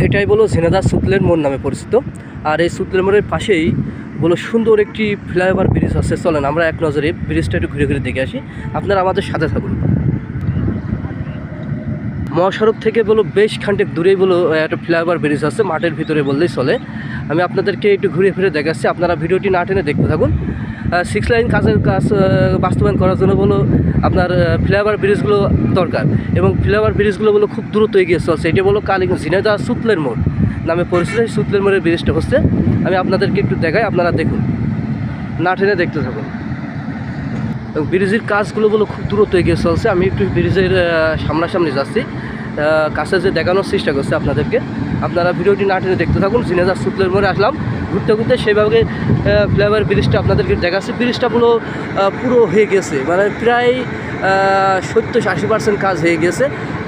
এটাই বলো ঝিনাইদহ সুতলের মোড় নামে পরিচিত। আর এই সুতলের মোড়ের পাশেই বলো সুন্দর একটি ফ্লাইওভার ব্রিজ আছে। চলেন আমরা এক নজরে ব্রিজটা একটু ঘুরে ঘুরে দেখে আসি, আপনারা আমাদের সাথে থাকুন। মহাসড়ক থেকে বলো বেশ খানিক দূরেই বলো একটা ফ্লাইওভার ব্রিজ আছে, মাঠের ভিতরে বললেই চলে। আমি আপনাদেরকে একটু ঘুরে ফিরে দেখাচ্ছি, আপনারা ভিডিওটি না টেনে দেখতে থাকুন। 6 লাইন কাজের কাজ বাস্তবায়ন করার জন্য বলো আপনার ফ্লাইওভার ব্রিজগুলো দরকার, এবং ফ্লাইওভার ব্রিজগুলো বলো খুব দ্রুত এগিয়ে চলছে। এটা বলো ঝিনাইদহ সুতলের মোড় নামে পরিচিত। সুতলের মোড়ের ব্রিজটা হচ্ছে, আমি আপনাদেরকে একটু দেখাই, আপনারা দেখুন, না টেনে দেখতে থাকুন। এবং ব্রিজের কাজগুলো বলো খুব দ্রুত এগিয়ে চলছে। আমি একটু ব্রিজের সামনাসামনি যাচ্ছি, কাছে যে দেখানোর চেষ্টা করছে আপনাদেরকে, আপনারা ভিডিওটি না টেনে দেখতে থাকুন। ঝিনাইদহ সুতলের মোড়ে আসলাম, ঘুরতে ঘুরতে সেইভাবে ফ্লাইওভার ব্রিজটা আপনাদেরকে দেখাচ্ছি। ব্রিজটা পুরো হয়ে গেছে, মানে প্রায় 70-80% কাজ হয়ে গেছে।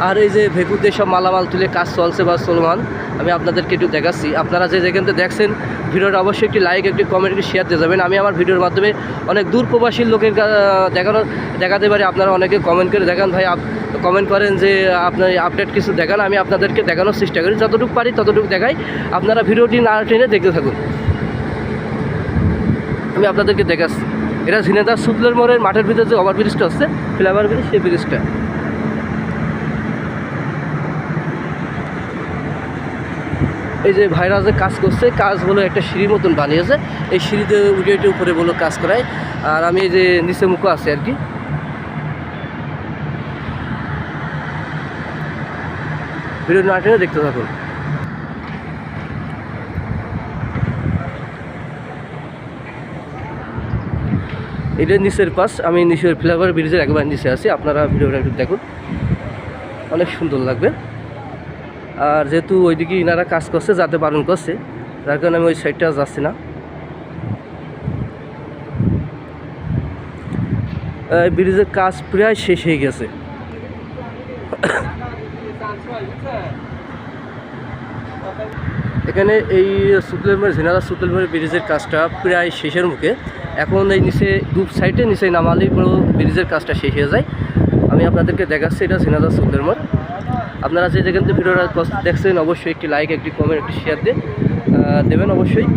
আর এই যে ভেকুতে সব মালামাল তুলে কাজ চলছে বা চলমান, আমি আপনাদেরকে একটু দেখাচ্ছি। আপনারা যে যেখান থেকে দেখছেন ভিডিওটা অবশ্যই একটি লাইক, একটি কমেন্ট, একটি শেয়ার দিয়ে যাবেন। আমি আমার ভিডিওর মাধ্যমে অনেক দূর প্রবাসী লোকের দেখাতে পারি। আপনারা অনেকে কমেন্ট করে দেখান, ভাই কমেন্ট করেন যে আপনার আপডেট কিছু দেখান। আমি আপনাদেরকে দেখানোর চেষ্টা করি, যতটুকু পারি ততটুকু দেখাই। আপনারা ভিডিওটি না টেনে দেখতে থাকুন, আমি আপনাদেরকে দেখাচ্ছি। এটা ঝিনাইদহ সুতলের মোড়ের মাঠের ভিতরে যে ওভারব্রিজটা হচ্ছে ফ্লাইওভার ব্রিজ, সেই ব্রিজটা। এই যে ভাইরা যে কাজ করছে, কাজ বলে একটা সিঁড়ির মতন বানিয়েছে, এই সিঁড়িতে উঠে উঠে উপরে বলো কাজ করায়। আর আমি এই যে নিচে মুখো আছে আর কি, ভিডিও না টেনে দেখতে থাকুন। এটা নিচের পাশ, আমি নিচের ফ্লাইওভার ব্রিজের একবার নিচে আছি। আপনারা ভিডিওটা একটু দেখুন, অনেক সুন্দর লাগবে। আর যেহেতু ওইদিকে ইনারা কাজ করছে, যাতে বারণ করছে, যার কারণে আমি ওই সাইডটা যাচ্ছি না। ব্রিজের কাজ প্রায় শেষ হয়ে গেছে। এখানে এই ঝিনাইদহ সুতলের মোড় ব্রিজের কাজটা প্রায় শেষের মুখে। এখন এই নিচে দু সাইডে নিচে নামালেই পুরো ব্রিজের কাজটা শেষ হয়ে যায়। আমি আপনাদেরকে দেখাচ্ছি, এটা ঝিনাইদহ সুতলের মোড়। আপনারা যে যেখান থেকে ভিডিওটা দেখছেন অবশ্যই একটি লাইক, একটি কমেন্ট, একটি শেয়ার দেবেন অবশ্যই।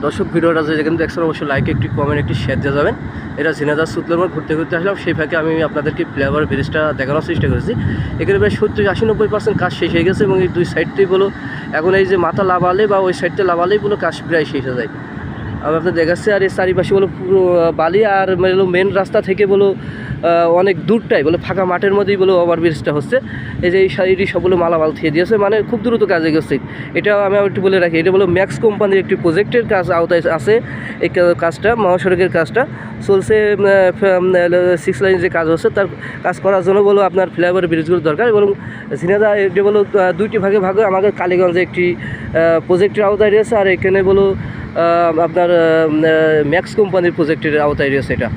দর্শক, ভিডিওটা যে যেখানে দেখছেন অবশ্যই লাইক, একটি কমেন্ট, একটি শেয়ার দিয়ে যাবেন। এটা ঝিনাইদহ সুতলের মোড় ঘুরতে ঘুরতে আসলাম, সেই ফাঁকে আমি আপনাদেরকে ফ্লাইওভার ব্রিজটা দেখানোর চেষ্টা করেছি। এখানে প্রায় 70-80-90% কাজ শেষ হয়ে গেছে, এবং এই দুই সাইডটাই বলো এখন এই যে মাথা লাভালে বা ওই সাইডটা লাভালেই বলো কাজ প্রায় শেষ হয়ে যায়। আমি আপনাদের দেখাচ্ছি। আর এই চারিপাশে বলো পুরো বালি, আর মেন রাস্তা থেকে বলো অনেক দূরটাই বলে ফাঁকা মাঠের মধ্যেই বলো ওভারব্রিজটা হচ্ছে। এই যে এই সাইডই সব বলো মালামাল থিয়ে দিয়েছে, মানে খুব দ্রুত কাজে গেছে। এটা আমি একটু বলে রাখি, এটা বলো ম্যাক্স কোম্পানির একটি প্রজেক্টের কাজ আওতায় আছে। এই কাজটা মহাসড়কের কাজটা চলছে। 6 লাইন যে কাজ হচ্ছে, তার কাজ করার জন্য বলো আপনার ফ্লাইওভার ব্রিজগুলো দরকার। এবং ঝিনাইদহ এটা বলো দুইটি ভাগে আমাদের কালীগঞ্জে একটি প্রজেক্টের আওতায় রয়েছে, আর এখানে বলো আপনার ম্যাক্স কোম্পানির প্রজেক্টের আওতায় রয়েছে এটা।